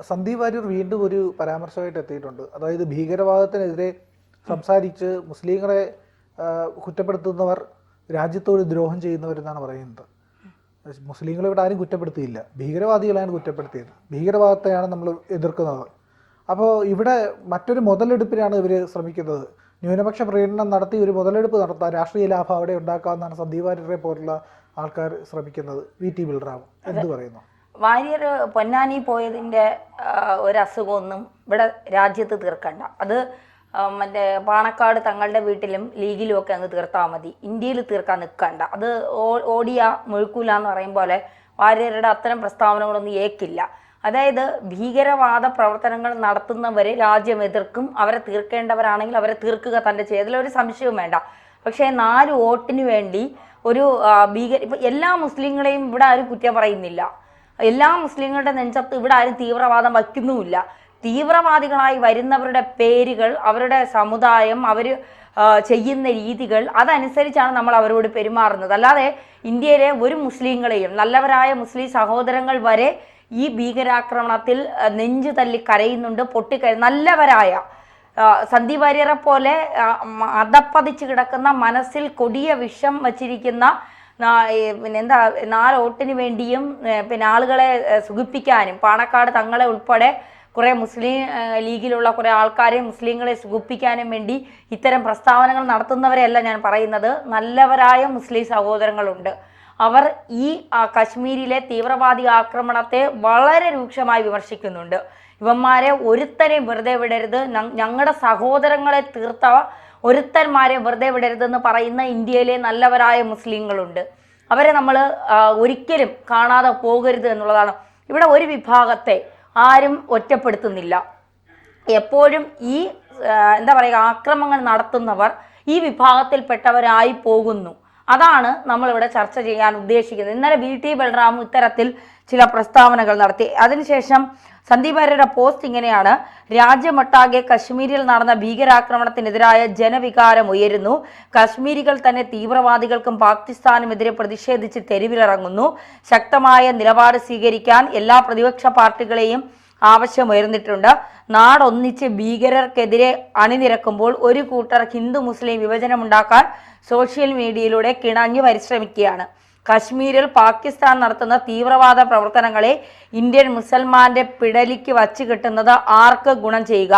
സന്ദീപ് വാര്യർ വീണ്ടും ഒരു പരാമർശമായിട്ട് എത്തിയിട്ടുണ്ട്. അതായത് ഭീകരവാദത്തിനെതിരെ സംസാരിച്ച് മുസ്ലിങ്ങളെ കുറ്റപ്പെടുത്തുന്നവർ രാജ്യത്തോട് ദ്രോഹം ചെയ്യുന്നവരെന്നാണ് പറയുന്നത്. മുസ്ലിങ്ങളെ ഇവിടെ ആരും കുറ്റപ്പെടുത്തിയില്ല, ഭീകരവാദികളാണ് കുറ്റപ്പെടുത്തിയത്. ഭീകരവാദത്തെയാണ് നമ്മൾ എതിർക്കുന്നത്. അപ്പോൾ ഇവിടെ മറ്റൊരു മുതലെടുപ്പിനാണ് ഇവർ ശ്രമിക്കുന്നത്. ന്യൂനപക്ഷ പ്രീണനം നടത്തി ഒരു മുതലെടുപ്പ് നടത്താൻ, രാഷ്ട്രീയ ലാഭം അവിടെ ഉണ്ടാക്കാമെന്നാണ് സന്ദീപ് വാര്യരെ പോലുള്ള ആൾക്കാർ ശ്രമിക്കുന്നത്. VT ബൽറാം എന്ത് പറയുന്നു? വാര്യർ പൊന്നാനി പോയതിൻ്റെ ഒരസുഖമൊന്നും ഇവിടെ രാജ്യത്ത് തീർക്കണ്ട. അത് മറ്റേ പാണക്കാട് തങ്ങളുടെ വീട്ടിലും ലീഗിലും ഒക്കെ അങ്ങ് തീർത്താൽ മതി, ഇന്ത്യയിൽ തീർക്കാൻ നിൽക്കണ്ട. അത് ഓടിയ മുഴുക്കൂല എന്ന് പറയും പോലെ വാര്യരുടെ അത്തരം പ്രസ്താവനകളൊന്നും ഏക്കില്ല. അതായത് ഭീകരവാദ പ്രവർത്തനങ്ങൾ നടത്തുന്നവരെ രാജ്യം എതിർക്കും, അവരെ തീർക്കേണ്ടവരാണെങ്കിൽ അവരെ തീർക്കുക തന്നെ ചെയ്യും, അതിലൊരു സംശയവും വേണ്ട. പക്ഷേ 4 വോട്ടിന് വേണ്ടി ഒരു ഇപ്പം എല്ലാ മുസ്ലിങ്ങളെയും ഇവിടെ ആരും കുറ്റം പറയുന്നില്ല. എല്ലാ മുസ്ലിങ്ങളുടെ നെഞ്ചത്ത് ഇവിടെ ആരും തീവ്രവാദം വയ്ക്കുന്നുമില്ല. തീവ്രവാദികളായി വരുന്നവരുടെ പേരുകൾ, അവരുടെ സമുദായം, അവർ ചെയ്യുന്ന രീതികൾ, അതനുസരിച്ചാണ് നമ്മൾ അവരോട് പെരുമാറുന്നത്. അല്ലാതെ ഇന്ത്യയിലെ ഒരു മുസ്ലിങ്ങളെയും, നല്ലവരായ മുസ്ലിം സഹോദരങ്ങൾ വരെ ഈ ഭീകരാക്രമണത്തിൽ നെഞ്ചു തല്ലി കരയുന്നുണ്ട്, നല്ലവരായ സന്ദീപ് വാര്യരെ പോലെ അധപ്പതിച്ച് കിടക്കുന്ന, മനസ്സിൽ കൊടിയ വിഷം വച്ചിരിക്കുന്ന, എന്താ 4 വോട്ടിന് വേണ്ടിയും ആളുകളെ സുഖിപ്പിക്കാനും, പാണക്കാട് തങ്ങളെ ഉൾപ്പെടെ കുറേ മുസ്ലിം ലീഗിലുള്ള കുറേ ആൾക്കാരെ, മുസ്ലിങ്ങളെ സുഖിപ്പിക്കാനും വേണ്ടി ഇത്തരം പ്രസ്താവനകൾ നടത്തുന്നവരെയല്ല ഞാൻ പറയുന്നത്. നല്ലവരായ മുസ്ലിം സഹോദരങ്ങളുണ്ട്. അവർ ഈ കശ്മീരിലെ തീവ്രവാദി ആക്രമണത്തെ വളരെ രൂക്ഷമായി വിമർശിക്കുന്നുണ്ട്. ഇവന്മാരെ ഒരുത്തരെയും വെറുതെ വിടരുത്, ഞങ്ങളുടെ സഹോദരങ്ങളെ തീർത്ത ഒരുത്തന്മാരെ വെറുതെ വിടരുതെന്ന് പറയുന്ന ഇന്ത്യയിലെ നല്ലവരായ മുസ്ലിങ്ങളുണ്ട്. അവരെ നമ്മൾ ഒരിക്കലും കാണാതെ പോകരുത് എന്നുള്ളതാണ്. ഇവിടെ ഒരു വിഭാഗത്തെ ആരും ഒറ്റപ്പെടുത്തുന്നില്ല. എപ്പോഴും ഈ എന്താ പറയുക, ആക്രമണങ്ങൾ നടത്തുന്നവർ ഈ വിഭാഗത്തിൽപ്പെട്ടവരായി പോകുന്നു. അതാണ് നമ്മളിവിടെ ചർച്ച ചെയ്യാൻ ഉദ്ദേശിക്കുന്നത്. ഇന്നലെ VT ബൽറാം ഇത്തരത്തിൽ ചില പ്രസ്താവനകൾ നടത്തി. അതിനുശേഷം സന്ദീപ് വാര്യരുടെ പോസ്റ്റ് ഇങ്ങനെയാണ്: രാജ്യമൊട്ടാകെ കശ്മീരിൽ നടന്ന ഭീകരാക്രമണത്തിനെതിരായ ജനവികാരം ഉയരുന്നു. കശ്മീരികൾ തന്നെ തീവ്രവാദികൾക്കും പാകിസ്ഥാനുമെതിരെ പ്രതിഷേധിച്ച് തെരുവിലിറങ്ങുന്നു. ശക്തമായ നിലപാട് സ്വീകരിക്കാൻ എല്ലാ പ്രതിപക്ഷ പാർട്ടികളെയും ആവശ്യമുയർന്നിട്ടുണ്ട്. നാടൊന്നിച്ച് ഭീകരർക്കെതിരെ അണിനിരക്കുമ്പോൾ ഒരു കൂട്ടർ ഹിന്ദു മുസ്ലിം വിഭജനമുണ്ടാക്കാൻ സോഷ്യൽ മീഡിയയിലൂടെ കിണഞ്ഞു പരിശ്രമിക്കുകയാണ്. കശ്മീരിൽ പാകിസ്ഥാൻ നടത്തുന്ന തീവ്രവാദ പ്രവർത്തനങ്ങളെ ഇന്ത്യൻ മുസൽമാന്റെ പിടലിക്ക് വച്ചു കിട്ടുന്നത് ആർക്ക് ഗുണം ചെയ്യുക?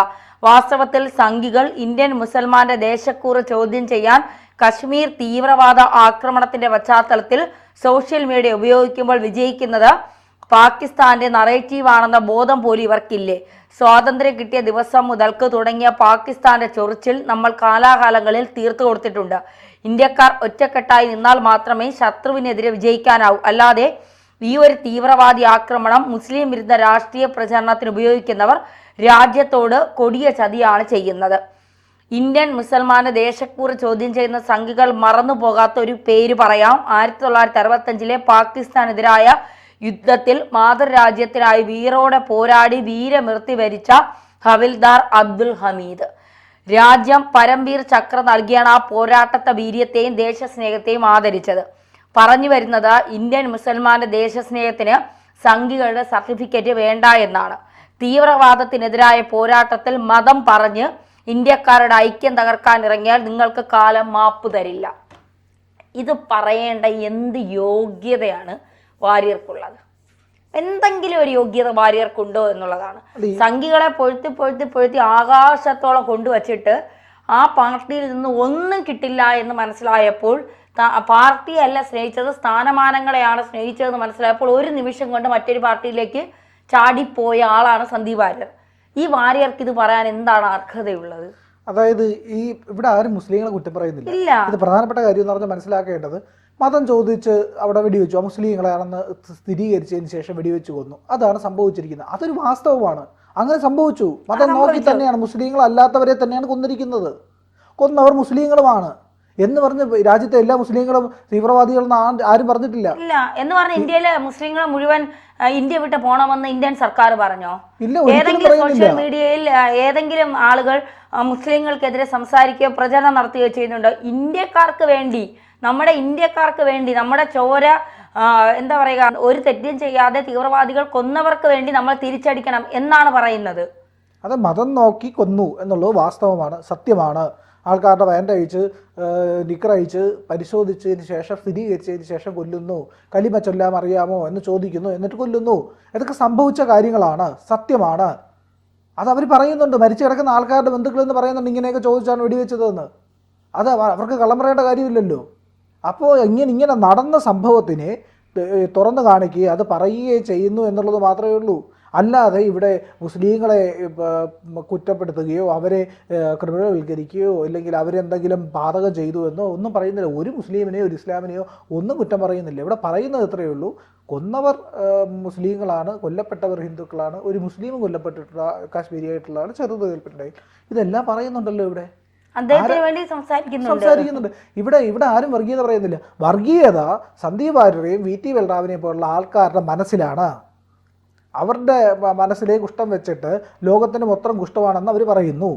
വാസ്തവത്തിൽ സംഘികൾ ഇന്ത്യൻ മുസൽമാന്റെ ദേശക്കൂറ് ചോദ്യം ചെയ്യാൻ കശ്മീർ തീവ്രവാദ ആക്രമണത്തിന്റെ പശ്ചാത്തലത്തിൽ സോഷ്യൽ മീഡിയ ഉപയോഗിക്കുമ്പോൾ വിജയിക്കുന്നത് പാകിസ്ഥാന്റെ നറേറ്റീവാണെന്ന ബോധം പോലും ഇവർക്കില്ലേ? സ്വാതന്ത്ര്യം കിട്ടിയ ദിവസം മുതൽക്ക് തുടങ്ങിയ പാകിസ്ഥാന്റെ ചൊറിച്ചിൽ നമ്മൾ കാലാകാലങ്ങളിൽ തീർത്തു കൊടുത്തിട്ടുണ്ട്. ഇന്ത്യക്കാർ ഒറ്റക്കെട്ടായി നിന്നാൽ മാത്രമേ ശത്രുവിനെതിരെ വിജയിക്കാനാവൂ. അല്ലാതെ ഈ ഒരു തീവ്രവാദി ആക്രമണം മുസ്ലിം വിരുദ്ധ രാഷ്ട്രീയ പ്രചരണത്തിന് ഉപയോഗിക്കുന്നവർ രാജ്യത്തോട് കൊടിയ ചതിയാണ് ചെയ്യുന്നത്. ഇന്ത്യൻ മുസൽമാന്റെ ദേശക്കൂറ് ചോദ്യം ചെയ്യുന്ന സംഘികൾ മറന്നു പോകാത്ത ഒരു പേര് പറയാം. 1965 പാകിസ്ഥാനെതിരായ യുദ്ധത്തിൽ മാതൃരാജ്യത്തിനായി വീറോടെ പോരാടി വീരമൃത്യു വരിച്ച ഹവിൽദാർ അബ്ദുൽ ഹമീദ്. രാജ്യം പരംവീർ ചക്ര നൽകിയാണ് ആ പോരാട്ടത്തെ വീര്യത്തെയും ദേശസ്നേഹത്തെയും ആദരിച്ചത്. പറഞ്ഞു വരുന്നത് ഇന്ത്യൻ മുസൽമാന്റെ ദേശസ്നേഹത്തിന് സംഘികളുടെ സർട്ടിഫിക്കറ്റ് വേണ്ട എന്നാണ്. തീവ്രവാദത്തിനെതിരായ പോരാട്ടത്തിൽ മതം പറഞ്ഞ് ഇന്ത്യക്കാരുടെ ഐക്യം തകർക്കാൻ ഇറങ്ങിയാൽ നിങ്ങൾക്ക് കാലം മാപ്പ് തരില്ല. ഇത് പറയേണ്ട എന്ത് യോഗ്യതയാണ് വാര്യർക്കുള്ളത്? എന്തെങ്കിലും ഒരു യോഗ്യത വാര്യർക്കുണ്ടോ എന്നുള്ളതാണ്. സംഘികളെ പൊഴുത്തി ആകാശത്തോളം കൊണ്ടുവച്ചിട്ട് ആ പാർട്ടിയിൽ നിന്ന് ഒന്നും കിട്ടില്ല എന്ന് മനസ്സിലായപ്പോൾ, പാർട്ടിയല്ല സ്നേഹിച്ചത്, സ്ഥാനമാനങ്ങളെയാണ് സ്നേഹിച്ചതെന്ന് മനസ്സിലായപ്പോൾ ഒരു നിമിഷം കൊണ്ട് മറ്റൊരു പാർട്ടിയിലേക്ക് ചാടിപ്പോയ ആളാണ് സന്ദീപ് വാര്യർ. ഈ വാര്യർക്ക് ഇത് പറയാൻ എന്താണ് അർഹതയുള്ളത്? അതായത് ഇവിടെ ആരും മുസ്ലിങ്ങളെ കുറ്റം പറയുന്നില്ല. ഇത് പ്രധാനപ്പെട്ട കാര്യം എന്ന് പറഞ്ഞാൽ മനസ്സിലാക്കേണ്ടത്, മതം ചോദിച്ച് അവിടെ വെടിവെച്ചു, ആ മുസ്ലിങ്ങളാണെന്ന് സ്ഥിരീകരിച്ചതിന് ശേഷം വെടിവെച്ച് കൊന്നു. അതാണ് സംഭവിച്ചിരിക്കുന്നത്. അതൊരു വാസ്തവമാണ്. അങ്ങനെ സംഭവിച്ചു. മതം നോക്കി തന്നെയാണ്, മുസ്ലിങ്ങൾ അല്ലാത്തവരെ തന്നെയാണ് കൊന്നിരിക്കുന്നത്. കൊന്നവർ മുസ്ലിങ്ങളുമാണ് എന്ന് പറഞ്ഞ് രാജ്യത്തെ എല്ലാ മുസ്ലിങ്ങളും തീവ്രവാദികളെന്ന് ആരും പറഞ്ഞിട്ടില്ല. ഇല്ല എന്ന് പറഞ്ഞ ഇന്ത്യയിലെ മുസ്ലിങ്ങളെ മുഴുവൻ ഇന്ത്യ വിട്ട് പോകണമെന്ന് ഇന്ത്യൻ സർക്കാർ പറഞ്ഞോ? ഇല്ല. ഏതെങ്കിലും സോഷ്യൽ മീഡിയയിൽ ഏതെങ്കിലും ആളുകൾ മുസ്ലിങ്ങൾക്കെതിരെ സംസാരിക്കുകയോ പ്രചരണം നടത്തുകയോ ചെയ്യുന്നുണ്ടോ? ഇന്ത്യക്കാർക്ക് വേണ്ടി, നമ്മുടെ ഇന്ത്യക്കാർക്ക് വേണ്ടി, നമ്മുടെ ചോര എന്താ പറയുക, ഒരു തെറ്റും ചെയ്യാതെ തീവ്രവാദികൾ കൊന്നവർക്ക് വേണ്ടി നമ്മൾ തിരിച്ചടിക്കണം എന്നാണ് പറയുന്നത്. അത് മതം നോക്കി കൊന്നു എന്നുള്ളത് വാസ്തവമാണ്, സത്യമാണ്. ആൾക്കാരുടെ പാൻ്റ് അഴിച്ച് നിക്കറഴിച്ച് പരിശോധിച്ചതിന് ശേഷം സ്ഥിരീകരിച്ചതിന് ശേഷം കൊല്ലുന്നു. കലിമ ചൊല്ലാൻ അറിയാമോ എന്ന് ചോദിക്കുന്നു, എന്നിട്ട് കൊല്ലുന്നു. ഇതൊക്കെ സംഭവിച്ച കാര്യങ്ങളാണ്, സത്യമാണ്. അത് അവർ പറയുന്നുണ്ട്. മരിച്ചു കിടക്കുന്ന ആൾക്കാരുടെ ബന്ധുക്കളെന്ന് പറയുന്നുണ്ട് ഇങ്ങനെയൊക്കെ ചോദിച്ചാണ് വെടിവെച്ചതെന്ന്. അത് അവർക്ക് കള്ളം പറയേണ്ട കാര്യമില്ലല്ലോ. അപ്പോൾ ഇങ്ങനെ നടന്ന സംഭവത്തിനെ തുറന്നു കാണിക്കുകയും അത് പറയുകയും ചെയ്യുന്നു എന്നുള്ളത് മാത്രമേ ഉള്ളൂ. അല്ലാതെ ഇവിടെ മുസ്ലിങ്ങളെ കുറ്റപ്പെടുത്തുകയോ അവരെ ക്രിമിനൽവൽക്കരിക്കുകയോ അല്ലെങ്കിൽ അവരെന്തെങ്കിലും പാതകം ചെയ്തു എന്നോ ഒന്നും പറയുന്നില്ല. ഒരു മുസ്ലിമിനെയോ ഒരു ഇസ്ലാമിനെയോ ഒന്നും കുറ്റം പറയുന്നില്ല. ഇവിടെ പറയുന്നത് ഇത്രയേ ഉള്ളൂ, കൊന്നവർ മുസ്ലിങ്ങളാണ്, കൊല്ലപ്പെട്ടവർ ഹിന്ദുക്കളാണ്, ഒരു മുസ്ലിമും കൊല്ലപ്പെട്ടിട്ടുള്ള കാശ്മീരിയായിട്ടുള്ളതാണ്, ചെറുതുകൽപ്പുണ്ടായി. ഇതെല്ലാം പറയുന്നുണ്ടല്ലോ ഇവിടെ. അദ്ദേഹത്തിന് വേണ്ടി സംസാരിക്കുന്നുണ്ട്. ഇവിടെ ആരും വർഗീയത പറയുന്നില്ല. വർഗീയത സന്ദീപ് വാര്യരെയും VT ബൽറാമിനെയും പോലുള്ള ആൾക്കാരുടെ മനസ്സിലാണ്. അവരുടെ മനസ്സിലേക്ക് കുഷ്ഠം വെച്ചിട്ട് ലോകത്തിന് മൊത്തം കുഷ്ഠമാണെന്ന് അവർ പറയുന്നു.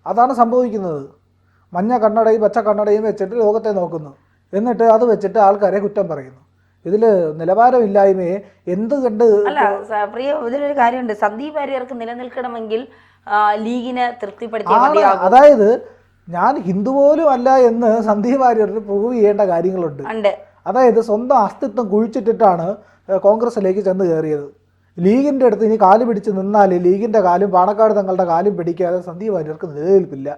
അതാണ് സംഭവിക്കുന്നത്. മഞ്ഞ കണ്ണടയും പച്ച കണ്ണടയും വെച്ചിട്ട് ലോകത്തെ നോക്കുന്നു, എന്നിട്ട് അത് വെച്ചിട്ട് ആൾക്കാരെ കുറ്റം പറയുന്നു. ഇതിൽ നിലവാരമില്ലായ്മയെ എന്ത് കണ്ട് അല്ല പ്രിയ, ഇതിലൊരു കാര്യമുണ്ട്. സന്ദീപ് വാര്യർക്ക് നിലനിൽക്കണമെങ്കിൽ ലീഗിനെ തൃപ്തിപ്പെടുത്തിയ മതിയാകും. അതായത് ഞാൻ ഹിന്ദു പോലും അല്ല എന്ന് സന്ദീപ് വാര്യറിന് പ്രൂവ് ചെയ്യേണ്ട കാര്യങ്ങളുണ്ട്. അതായത് സ്വന്തം അസ്തിത്വം കുഴിച്ചിട്ടിട്ടാണ് കോൺഗ്രസിലേക്ക് ചെന്ന് കയറിയത്. ലീഗിൻ്റെ അടുത്ത് ഇനി കാല് പിടിച്ച് നിന്നാൽ ലീഗിൻ്റെ കാലും പാണക്കാട് തങ്ങളുടെ കാലും പിടിക്കാതെ സന്ദീപ് വാര്യർക്ക് നിലനിൽപ്പില്ല.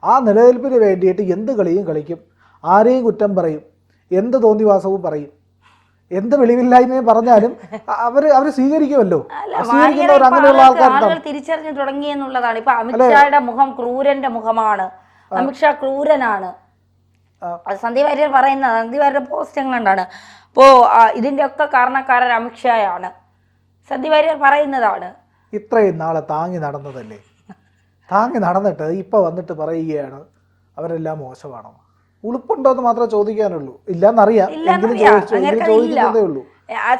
ആ നിലനിൽപ്പിന് വേണ്ടിയിട്ട് എന്ത് കളിയും കളിക്കും, ആരെയും കുറ്റം പറയും, എന്ത് തോന്നിവാസവും പറയും, എന്ത് വെളിവില്ലായ്മയും പറഞ്ഞാലും അവർ സ്വീകരിക്കുമല്ലോ. അങ്ങനെയുള്ള ആളുകൾ തിരിച്ചറിഞ്ഞു തുടങ്ങി എന്നുള്ളതാണ്. ഇപ്പൊ അമിത്ഷായുടെ മുഖം ക്രൂരന്റെ മുഖമാണ്, അമിത്ഷാ ക്രൂരനാണ്. സന്ദീപ് വാര്യർ പറയുന്നത്, സന്ദീപ് വാര്യരുടെ പോസ്റ്റ് എങ്ങാണ്ടാണ്. അപ്പോൾ ഇതിന്റെ ഒക്കെ കാരണക്കാരൻ അമിത്ഷായാണ്, സന്ദീപ് വാര്യർ പറയുന്നതാണ്. ഇത്രയും നാളെ താങ്ങി നടന്നതല്ലേ, താങ്ങി നടന്നിട്ട് ഇപ്പൊ വന്നിട്ട് പറയുകയാണ് അവരെല്ലാം മോശമാണോ? ഉളുപ്പുണ്ടോ എന്ന് മാത്രമേ ചോദിക്കാനുള്ളൂ. ഇല്ലെന്നറിയാം, ചോദിക്കുന്നതേ ഉള്ളൂ.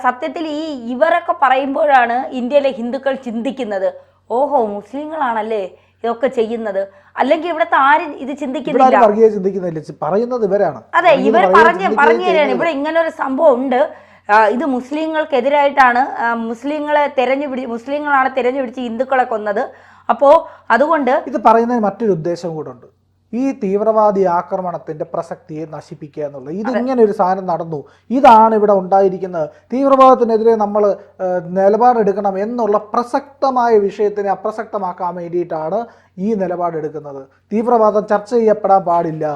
സത്യത്തിൽ ഇവരൊക്കെ പറയുമ്പോഴാണ് ഇന്ത്യയിലെ ഹിന്ദുക്കൾ ചിന്തിക്കുന്നത്, ഓഹോ മുസ്ലിങ്ങളാണല്ലേ ഇതൊക്കെ ചെയ്യുന്നത്. അല്ലെങ്കിൽ ഇവിടുത്തെ ആരും ഇത് ചിന്തിക്കുന്നില്ല, പറയുന്നത് ഇവരാണ്. അതെ, ഇവർ പറഞ്ഞു തരാണ് ഇവിടെ ഇങ്ങനെ ഒരു സംഭവം ഉണ്ട്, ഇത് മുസ്ലിങ്ങൾക്കെതിരായിട്ടാണ്, മുസ്ലിങ്ങളാണ് തെരഞ്ഞുപിടിച്ച് ഹിന്ദുക്കളെ കൊന്നത്. അപ്പോൾ അതുകൊണ്ട് ഇത് പറയുന്നതിന് മറ്റൊരു ഉദ്ദേശം കൂടെ ഉണ്ട്. ഈ തീവ്രവാദി ആക്രമണത്തിന്റെ പ്രസക്തിയെ നശിപ്പിക്കുക എന്നുള്ളത്. ഇതിങ്ങനെ ഒരു സാധനം നടന്നു, ഇതാണ് ഇവിടെ ഉണ്ടായിരിക്കുന്നത്, തീവ്രവാദത്തിനെതിരെ നമ്മൾ നിലപാടെടുക്കണം എന്നുള്ള പ്രസക്തമായ വിഷയത്തിനെ അപ്രസക്തമാക്കാൻ വേണ്ടിയിട്ടാണ് ഈ നിലപാടെടുക്കുന്നത്. തീവ്രവാദം ചർച്ച ചെയ്യപ്പെടാൻ പാടില്ല,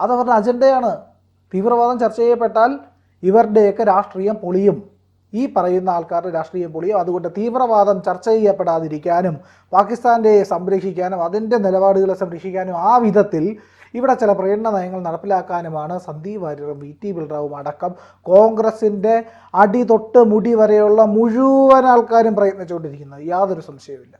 അതവരുടെ അജണ്ടയാണ്. തീവ്രവാദം ചർച്ച ചെയ്യപ്പെട്ടാൽ ഇവരുടെയൊക്കെ രാഷ്ട്രീയം പൊളിയും, ഈ പറയുന്ന ആൾക്കാരുടെ രാഷ്ട്രീയം പൊളിയും. അതുകൊണ്ട് തീവ്രവാദം ചർച്ച ചെയ്യപ്പെടാതിരിക്കാനും പാകിസ്ഥാൻ്റെ സംരക്ഷിക്കാനും അതിൻ്റെ നിലപാടുകളെ സംരക്ഷിക്കാനും ആ വിധത്തിൽ ഇവിടെ ചില പ്രേരണ നയങ്ങൾ നടപ്പിലാക്കാനുമാണ് സന്ദീപ് വാര്യറും VT ബൽറാവും അടക്കം കോൺഗ്രസിൻ്റെ അടി തൊട്ട് മുടി വരെയുള്ള മുഴുവൻ ആൾക്കാരും പ്രയത്നിച്ചുകൊണ്ടിരിക്കുന്നത്. യാതൊരു സംശയവുമില്ല.